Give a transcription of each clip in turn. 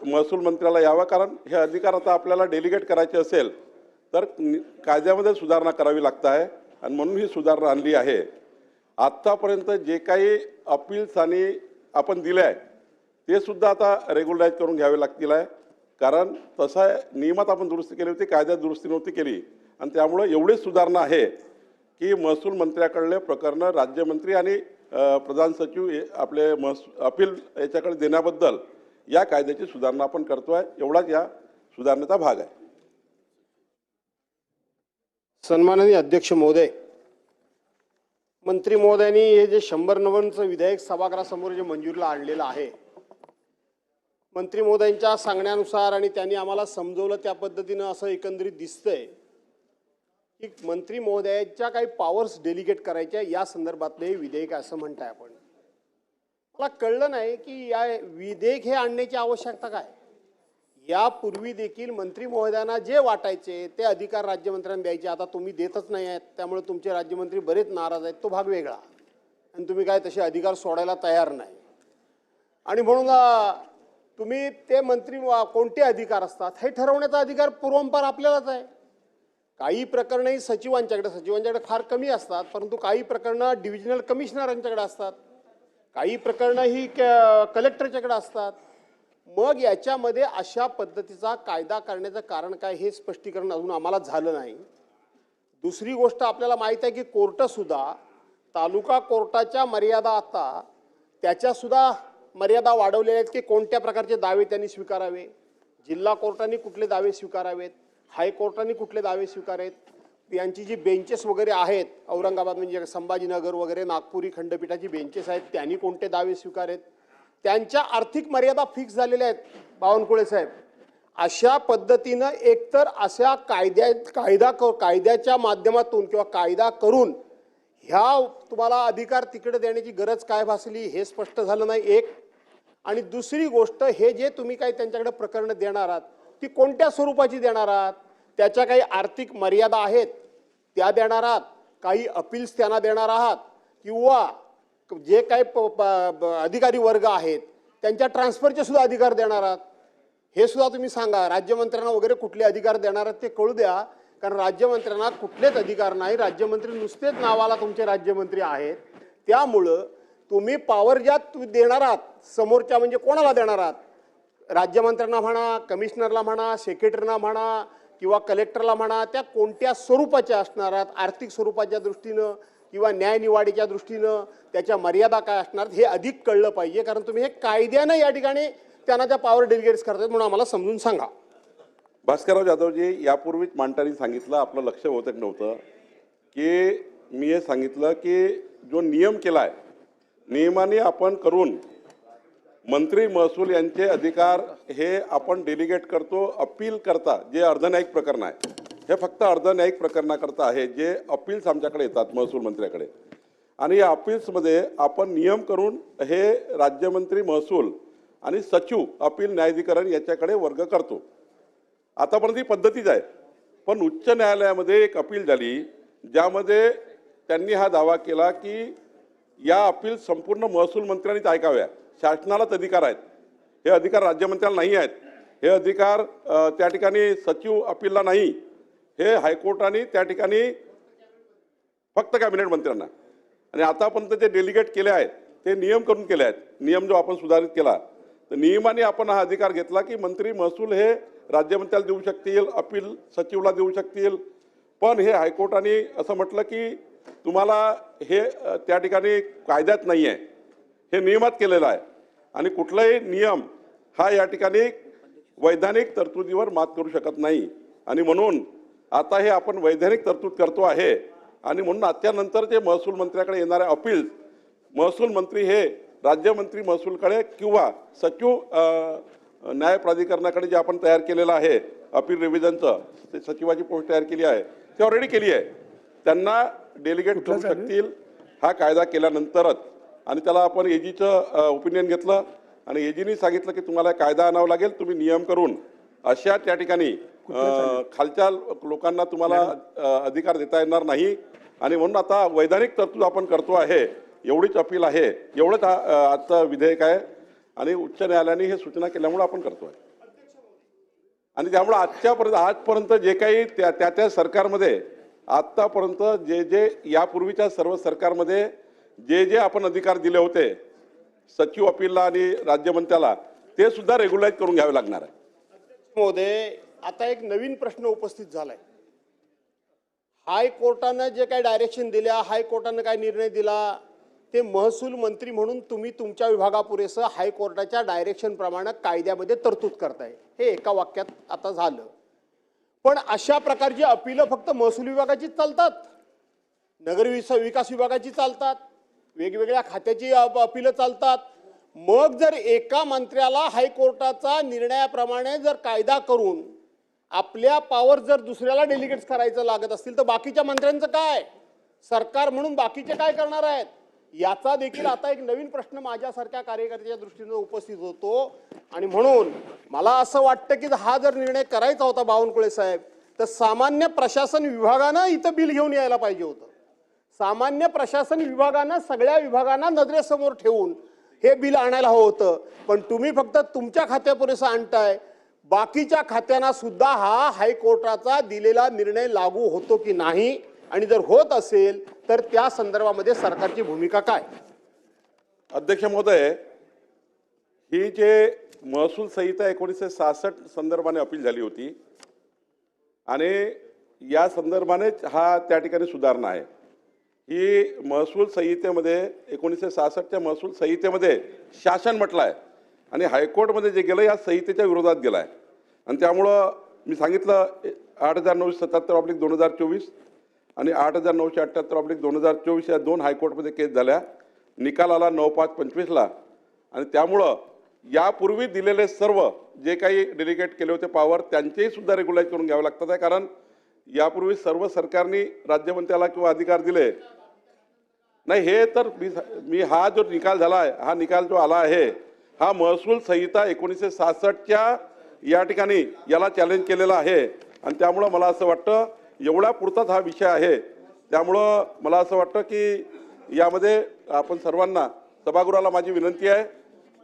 महसूल मंत्र्याला यावा, कारण हे अधिकार आता आपल्याला डेलिगेट करायचे असेल तर कायद्यामध्ये सुधारणा करावी लागत आहे आणि म्हणून ही सुधारणा आणली आहे। आत्तापर्यंत जे काही अपील्स आणि आपण दिले आहे ते सुद्धा आता रेग्युलराइज करून घ्यावे लागतील आहे, कारण तसं आहे नियमात आपण दुरुस्ती केली होती, कायद्यात दुरुस्ती नव्हती केली आणि त्यामुळे एवढीच सुधारणा आहे की महसूल मंत्र्याकडले प्रकरणं राज्यमंत्री आणि प्रधान सचिव आपले अपील याच्याकडे देण्याबद्दल या कायद्याची सुधारणा आपण करतोय, एवढाच या सुधारणेचा भाग आहे। सन्माननीय अध्यक्ष महोदय, मंत्री महोदयांनी हे जे 190चं विधेयक सभागृहासमोर जे मंजुरीला आणलेलं आहे, मंत्री महोदयांच्या सांगण्यानुसार आणि त्यांनी आम्हाला समजवलं त्या पद्धतीनं असं एकंदरीत दिसतंय की मंत्री महोदयांच्या काही पॉवर्स डेलिगेट करायच्या या संदर्भातले विधेयक असं म्हणताय आपण। मला कळलं नाही की या विधेयक हे आणण्याची आवश्यकता काय। यापूर्वी देखील मंत्री महोदयांना जे वाटायचे ते अधिकार राज्यमंत्र्यांना द्यायचे, आता तुम्ही देतच नाही आहेत, त्यामुळे तुमचे राज्यमंत्री बरेच नाराज आहेत, तो भाग वेगळा, आणि तुम्ही काय तसे अधिकार सोडायला तयार नाही आणि म्हणून तुम्ही ते मंत्री कोणते अधिकार असतात हे ठरवण्याचा अधिकार पूर्वंपार आपल्यालाच आहे। काही प्रकरणंही सचिवांच्याकडे फार कमी असतात, परंतु काही प्रकरणं डिव्हिजनल कमिशनरांच्याकडे असतात, काही प्रकरणं ही कलेक्टरच्याकडे असतात। मग याच्यामध्ये अशा पद्धतीचा कायदा करण्याचं कारण काय हे स्पष्टीकरण अजून आम्हाला झालं नाही। दुसरी गोष्ट आपल्याला माहित आहे की कोर्टसुद्धा तालुका कोर्टाच्या मर्यादा आता त्याच्यासुद्धा मर्यादा वाढवलेल्या आहेत की कोणत्या प्रकारचे दावे त्यांनी स्वीकारावे, जिल्हा कोर्टाने कुठले दावे स्वीकारावेत, हायकोर्टाने कुठले दावे स्वीकारावेत, यांची जी बेंचेस वगैरे आहेत औरंगाबाद म्हणजे संभाजीनगर वगैरे नागपुरी खंडपीठाची बेंचेस आहेत त्यांनी कोणते दावे स्वीकारेत, त्यांच्या आर्थिक मर्यादा फिक्स झालेल्या आहेत। बावनकुळे साहेब, अशा पद्धतीनं एकतर अशा कायद्याच्या माध्यमातून किंवा कायदा करून ह्या तुम्हाला अधिकार तिकडे देण्याची गरज काय भासली हे स्पष्ट झालं नाही एक। आणि दुसरी गोष्ट, हे जे तुम्ही काही त्यांच्याकडे प्रकरणं देणार आहात ती कोणत्या स्वरूपाची देणार आहात, त्याच्या काही आर्थिक मर्यादा आहेत त्या देणार आहात, काही अपील्स त्यांना देणार आहात, किंवा जे काही अधिकारी वर्ग आहेत त्यांच्या ट्रान्सफरचे सुद्धा अधिकार देणार आहात हे सुद्धा तुम्ही सांगा। राज्यमंत्र्यांना वगैरे कुठले अधिकार देणार आहेत ते कळू द्या, कारण राज्यमंत्र्यांना कुठलेच अधिकार नाही, राज्यमंत्री नुसतेच नावाला तुमचे राज्यमंत्री आहेत। त्यामुळं तुम्ही पॉवर ज्या तुम्ही देणार आहात समोरच्या म्हणजे कोणाला देणार आहात, राज्यमंत्र्यांना म्हणा, कमिशनरला म्हणा, सेक्रेटरीना म्हणा किंवा कलेक्टरला म्हणा, त्या कोणत्या स्वरूपाच्या असणार आहेत, आर्थिक स्वरूपाच्या दृष्टीनं किंवा न्यायनिवाडीच्या दृष्टीनं त्याच्या मर्यादा काय असणार हे अधिक कळलं पाहिजे, कारण तुम्ही हे कायद्यानं या ठिकाणी त्यांना त्या पॉवर डेलिगेट्स करतात म्हणून आम्हाला समजून सांगा। भास्करराव जाधवजी, यापूर्वीच मांडताना सांगितलं, आपलं लक्ष बहुतेक नव्हतं की मी हे सांगितलं की जो नियम केला आहे नियमाने आपण करून मंत्री महसूल यांचे अधिकार हे आपण डेलिगेट करतो अपील करता, जे अर्धन्यायिक प्रकरण आहे हे फक्त अर्धन्यायिक प्रकरणाकरता आहे, जे अपील्स आमच्याकडे येतात महसूल मंत्र्याकडे, आणि या अपील्समध्ये आपण नियम करून हे राज्यमंत्री महसूल आणि सचिव अपील न्यायाधिकरण याच्याकडे वर्ग करतो। आतापर्यंत ही पद्धतीच आहे, पण उच्च न्यायालयामध्ये एक अपील झाली ज्यामध्ये त्यांनी हा दावा केला की या अपील संपूर्ण महसूल मंत्र्यांनीच ऐकाव्या, शासनालाच अधिकार आहेत, हे अधिकार राज्यमंत्र्याला नाही आहेत, हे अधिकार त्या ठिकाणी सचिव अपीलला नाही, हे हायकोर्टाने त्या ठिकाणी फक्त कॅबिनेट मंत्र्यांना, आणि आतापर्यंत जे डेलिगेट केले आहेत ते नियम करून केले आहेत। नियम जो आपण सुधारित केला तर नियमाने आपण हा अधिकार घेतला की मंत्री महसूल हे राज्यमंत्र्याला देऊ शकतील, अपील सचिवला देऊ शकतील, पण हे हायकोर्टाने असं म्हटलं की तुम्हाला हे त्या ठिकाणी कायद्यात नाही आहे, हे नियमात केलेलं आहे, आणि कुठलाही नियम हा या ठिकाणी वैधानिक तरतुदीवर मात करू शकत नाही, आणि म्हणून आता हे आपण वैधानिक तरतूद करतो आहे, आणि म्हणून त्यानंतर जे महसूल मंत्र्याकडे येणारे अपील महसूल मंत्री हे राज्यमंत्री महसूलकडे किंवा सचिव न्याय प्राधिकरणाकडे जे आपण तयार केलेलं आहे अपील रिव्हिजनचं, ते सचिवाची पोस्ट तयार केली आहे, ते ऑलरेडी केली आहे, त्यांना डेलिगेट करू शकतील हा कायदा केल्यानंतरच। आणि त्याला आपण एजीचं ओपिनियन घेतलं आणि एजीनी सांगितलं की तुम्हाला कायदा आणावा लागेल, तुम्ही नियम करून अशा त्या ठिकाणी खालच्या लोकांना तुम्हाला अधिकार देता येणार नाही, आणि म्हणून आता वैधानिक तरतूद आपण करतो आहे, एवढीच अपील आहे, एवढंच आजचं विधेयक आहे। आणि उच्च न्यायालयाने हे सूचना केल्यामुळे आपण करतोय. आणि त्यामुळे आजपर्यंत जे काही त्या सरकारमध्ये आत्तापर्यंत जे यापूर्वीच्या सर्व सरकारमध्ये जे आपण अधिकार दिले होते सचिव अपीलला आणि राज्यमंत्र्याला, ते सुद्धा रेग्युलाइज करून घ्यावे लागणार आहे. महोदय, आता एक नवीन प्रश्न उपस्थित झालाय. हायकोर्टानं जे काही डायरेक्शन दिल्या, हायकोर्टानं काय निर्णय दिला, ते महसूल मंत्री म्हणून तुम्ही तुमच्या विभागापुरेसं हायकोर्टाच्या डायरेक्शन प्रमाणे कायद्यामध्ये तरतूद करताय. हे एका वाक्यात आता झालं. पण अशा प्रकारची अपीलं फक्त महसूल विभागाची चालतात, नगर विकास विभागाची चालतात, वेगवेगळ्या खात्याची अपीलं चालतात. मग जर एका मंत्र्याला हायकोर्टाचा निर्णयाप्रमाणे जर कायदा करून आपल्या पॉवर जर दुसऱ्याला डेलिगेट्स करायचं लागत असतील तर बाकीच्या मंत्र्यांचं काय? सरकार म्हणून बाकीचे काय करणार आहेत? याचा देखील आता एक नवीन प्रश्न माझ्यासारख्या कार्यकर्त्याच्या दृष्टीने उपस्थित होतो. आणि म्हणून मला असं वाटतं की हा जर निर्णय करायचा होता बावनकुळे साहेब, तर सामान्य प्रशासन विभागानं इथं बिल घेऊन यायला पाहिजे होतं. सामान्य प्रशासन विभागानं सगळ्या विभागांना नजरेसमोर ठेवून हे बिल आणायला हवं होतं. पण तुम्ही फक्त तुमच्या खात्यापुरेसं आणताय. बाकीच्या खात्यांना सुद्धा हा हायकोर्टाचा दिलेला निर्णय लागू होतो की नाही, आणि जर होत असेल तर त्या संदर्भामध्ये सरकारची भूमिका काय? अध्यक्ष महोदय, ही जे महसूल संहिता 1966 संदर्भाने अपील झाली होती आणि या संदर्भानेच हा त्या ठिकाणी सुधारणा आहे. ही महसूल संहितेमध्ये 1966च्या महसूल संहितेमध्ये शासन म्हटलं आहे आणि हायकोर्टमध्ये जे गेलं या संहितेच्या विरोधात गेलं आहे. आणि त्यामुळं मी सांगितलं 8977/2024 आणि 8978/2024 या दोन हायकोर्टमध्ये केस झाल्या. निकाल आला 9/5/25ला. आणि त्यामुळं यापूर्वी दिलेले सर्व जे काही डेलिगेट केले होते पॉवर त्यांचेही सुद्धा रेग्युलाइज करून घ्यावे लागतात आहे. कारण यापूर्वी सर्व सरकारनी राज्यमंत्र्याला किंवा अधिकार दिले नाही. हे तर मी हा जो निकाल झाला आहे, हा निकाल जो आला आहे हा महसूल संहिता 1966च्या या ठिकाणी याला चॅलेंज केलेला आहे. आणि त्यामुळं मला असं वाटतं एवढा पुरताच हा विषय आहे. त्यामुळं मला असं वाटतं की यामध्ये आपण सर्वांना, सभागृहाला माझी विनंती आहे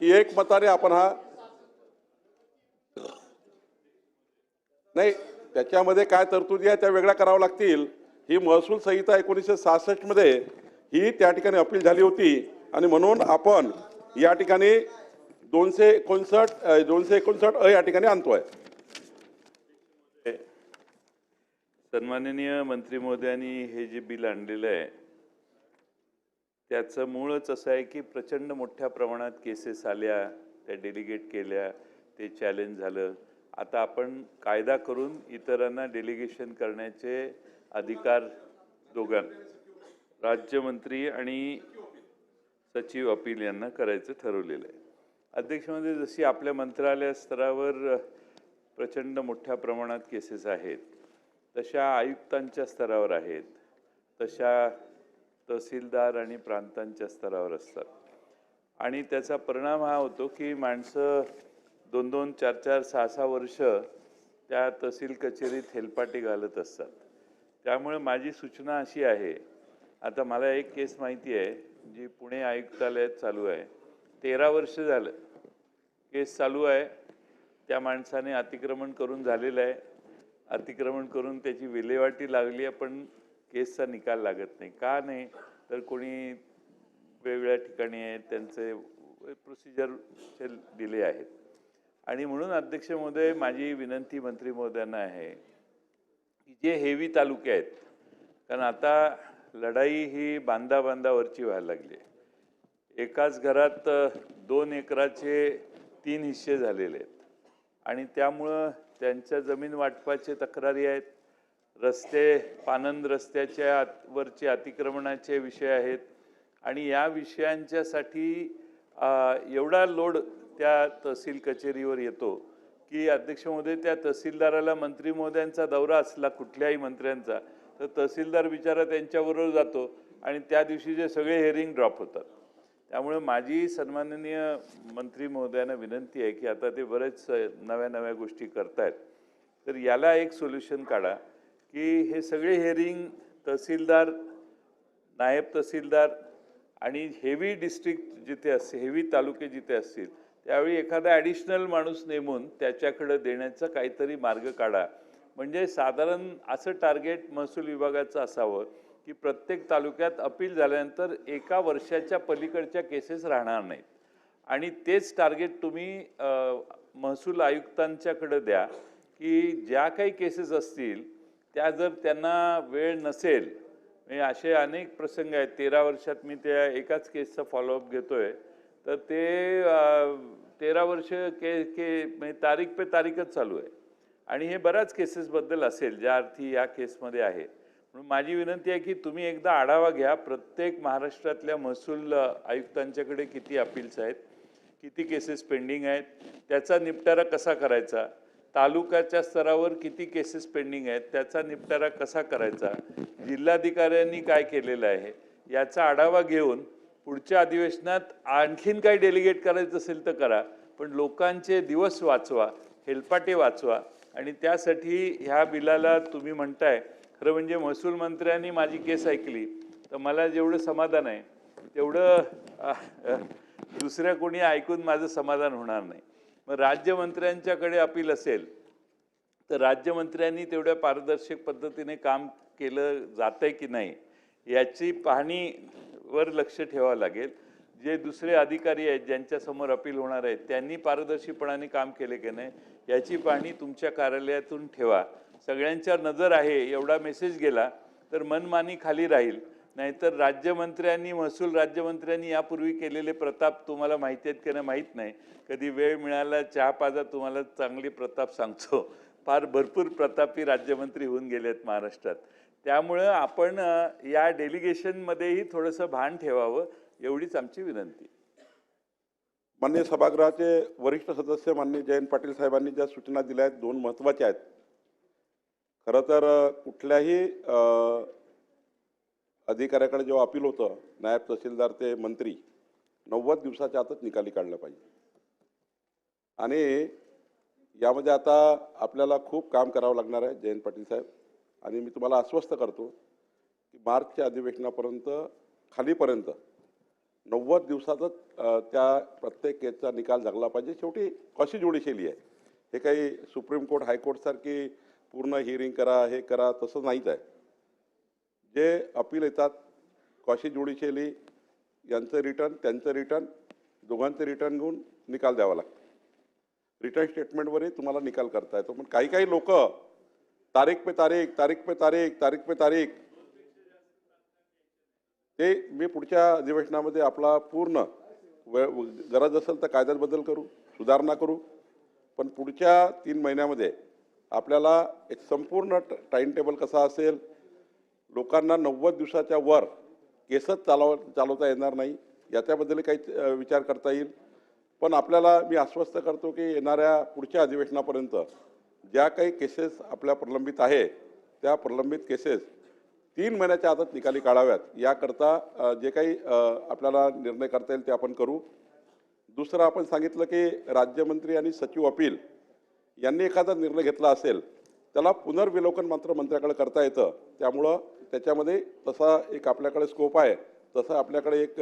की एकमताने आपण हा नाही, त्याच्यामध्ये काय तरतुदी आहे त्या वेगळ्या कराव्या लागतील. ही महसूल संहिता 1966मध्ये ही त्या ठिकाणी अपील झाली होती आणि म्हणून आपण या ठिकाणी 259 या ठिकाणी आणतोय. सन्माननीय मंत्री महोदयांनी हे जे बिल आणलेलं आहे त्याचं मूळच असं आहे की प्रचंड मोठ्या प्रमाणात केसेस आल्या, त्या डेलिगेट केल्या, ते चॅलेंज झालं. आता आपण कायदा करून इतरांना डेलिगेशन करण्याचे अधिकार राज्यमंत्री आणि सचिव अपील यांना करायचं ठरवलेलं आहे. अध्यक्ष महोदय, जशी आपल्या मंत्रालय स्तरावर प्रचंड मोठ्या प्रमाणात केसेस आहेत, तशा आयुक्तांच्या स्तरावर आहेत, तशा तहसीलदार आणि प्रांतांच्या स्तरावर असतात. आणि त्याचा परिणाम हा होतो की माणसं 2-2, 4-4, 6-6 वर्ष त्या तहसील कचेरीत हेलपाटे घालत असतात. त्यामुळे माझी सूचना अशी आहे, आता मला एक केस माहिती आहे जी पुणे आयुक्तालयात चालू आहे. 13 वर्ष झालं केस चालू आहे. त्या माणसाने अतिक्रमण करून झालेलं आहे. अतिक्रमण करून त्याची विल्हेवाटी लागली आहे, पण केसचा निकाल लागत नाही. का नाही? तर कोणी वेगवेगळ्या ठिकाणी आहेत, त्यांचे प्रोसिजरचे डिले आहेत. आणि म्हणून अध्यक्ष महोदय, माझी विनंती मंत्री महोदयांना आहे की जे हेवी तालुके आहेत, कारण आता लढाई ही बांधावरची व्हायला लागली आहे. एकाच घरात 2 एकराचे 3 हिस्से झालेले आहेत आणि त्यामुळं त्यांच्या जमीन वाटपाचे तक्रारी आहेत. रस्ते, पानंद रस्त्याच्या वरचे अतिक्रमणाचे विषय आहेत आणि या विषयांच्यासाठी एवढा लोड त्या तहसील कचेरीवर येतो की अध्यक्ष महोदय, त्या तहसीलदाराला मंत्री महोदयांचा दौरा असला कुठल्याही मंत्र्यांचा तर तहसीलदार बिचारा त्यांच्याबरोबर जातो आणि त्या दिवशीचे सगळे हेअरिंग ड्रॉप होतात. त्यामुळे माझी सन्माननीय मंत्री महोदयांना विनंती आहे की आता ते बरेच नव्या गोष्टी करतायत, तर याला एक सोल्युशन काढा की हे सगळे हेअरिंग तहसीलदार, नायब तहसीलदार आणि हेवी डिस्ट्रिक्ट जिथे असते, हेवी तालुके जिथे असतील त्यावेळी एखादा ॲडिशनल माणूस नेमून त्याच्याकडे देण्याचा काहीतरी मार्ग काढा. म्हणजे साधारण असं टार्गेट महसूल विभागाचं असावं की प्रत्येक तालुक्यात अपील झाल्यानंतर 1 वर्षाच्या पलीकडच्या केसेस राहणार नाहीत. आणि तेच टार्गेट तुम्ही महसूल आयुक्तांच्याकडे द्या की ज्या काही केसेस असतील त्या जर त्यांना वेळ नसेल, म्हणजे असे अनेक प्रसंग आहेत. 13 वर्षात मी त्या एकाच केसचा फॉलोअप घेतोय, तर ते 13 वर्ष म्हणजे तारीख पे तारीखच चालू आहे. आणि हे बऱ्याच केसेसबद्दल असेल ज्या अर्थी या केसमध्ये आहे. म्हणून माझी विनंती आहे की तुम्ही एकदा आढावा घ्या प्रत्येक महाराष्ट्रातल्या महसूल आयुक्तांच्याकडे किती अपील्स आहेत, किती केसेस पेंडिंग आहेत, त्याचा निपटारा कसा करायचा, तालुक्याच्या स्तरावर किती केसेस पेंडिंग आहेत त्याचा निपटारा कसा करायचा, जिल्हाधिकाऱ्यांनी काय केलेलं आहे याचा आढावा घेऊन पुढच्या अधिवेशनात आणखीन काही डेलिगेट करायचं असेल तर करा, पण लोकांचे दिवस वाचवा, हेलपाटे वाचवा. आणि त्यासाठी ह्या बिलाला तुम्ही म्हणताय, खरं म्हणजे महसूल मंत्र्यांनी माझी केस ऐकली तर मला जेवढं समाधान आहे तेवढं दुसऱ्या कोणी ऐकून माझं समाधान होणार नाही. मग राज्यमंत्र्यांच्याकडे अपील असेल तर राज्यमंत्र्यांनी तेवढ्या पारदर्शक पद्धतीने काम केलं जातंय की नाही याची पाहणीवर लक्ष ठेवावं लागेल. जे दुसरे अधिकारी आहेत ज्यांच्यासमोर अपील होणार आहेत त्यांनी पारदर्शीपणाने काम केले की नाही याची पाहणी तुमच्या कार्यालयातून ठेवा. सगळ्यांच्या नजर आहे एवढा मेसेज गेला तर मनमानी खाली राहील. नाहीतर राज्यमंत्र्यांनी महसूल राज्यमंत्र्यांनी यापूर्वी केलेले प्रताप तुम्हाला माहिती आहेत की नाही माहीत नाही. कधी वेळ मिळाला चहा पाजा तुम्हाला चांगली प्रताप सांगतो. फार भरपूर प्रतापी राज्यमंत्री होऊन गेलेत महाराष्ट्रात. त्यामुळं आपण या डेलिगेशनमध्येही थोडंसं भान ठेवावं एवढीच आमची विनंती. माननीय सभागृहाचे वरिष्ठ सदस्य माननीय जयंत पाटील साहेबांनी ज्या सूचना दिल्या आहेत 2 महत्त्वाच्या आहेत. खरं तर कुठल्याही अधिकाऱ्याकडे जेव्हा अपील होतं नायब तहसीलदार ते मंत्री 90 दिवसाच्या आतच निकाली काढलं पाहिजे. आणि यामध्ये आता आपल्याला खूप काम करावं लागणार आहे जयंत पाटील साहेब. आणि मी तुम्हाला आश्वस्त करतो की मार्चच्या अधिवेशनापर्यंत खालीपर्यंत 90 दिवसातच त्या प्रत्येक केसचा निकाल लागला पाहिजे. शेवटी कशी ज्युडिशियली आहे, हे काही सुप्रीम कोर्ट हायकोर्टसारखी पूर्ण हिअरिंग करा हे करा तसं नाहीच आहे. जे अपील येतात कशी ज्युडिशियली यांचं रिटर्न त्यांचं रिटर्न दोघांचे रिटर्न घेऊन निकाल द्यावा लागतो. रिटर्न स्टेटमेंटवरही तुम्हाला निकाल करता येतो. पण काही लोक तारीख पे तारीख तारीख पे तारीख तारीख पे तारीख ते मी पुढच्या अधिवेशनामध्ये आपला पूर्ण गरज असेल तर कायद्यात बदल करू, सुधारणा करू. पण पुढच्या 3 महिन्यामध्ये आपल्याला एक संपूर्ण टाईम टेबल कसा असेल, लोकांना 90 दिवसाच्या वर केसच चालवता येणार नाही याच्याबद्दल काही विचार करता येईल. पण आपल्याला मी आश्वस्त करतो की येणाऱ्या पुढच्या अधिवेशनापर्यंत ज्या काही केसेस आपल्या प्रलंबित आहे त्या प्रलंबित केसेस 3 महिन्याच्या आतच निकाली काढाव्यात. याकरता जे काही आपल्याला निर्णय करता येईल ते आपण करू. दुसरं आपण सांगितलं की राज्यमंत्री आणि सचिव अपील यांनी एखादा निर्णय घेतला असेल त्याला पुनर्विलोकन मात्र मंत्र्याकडे करता येतं. त्यामुळं त्याच्यामध्ये तसा एक आपल्याकडे स्कोप आहे. तसं आपल्याकडे एक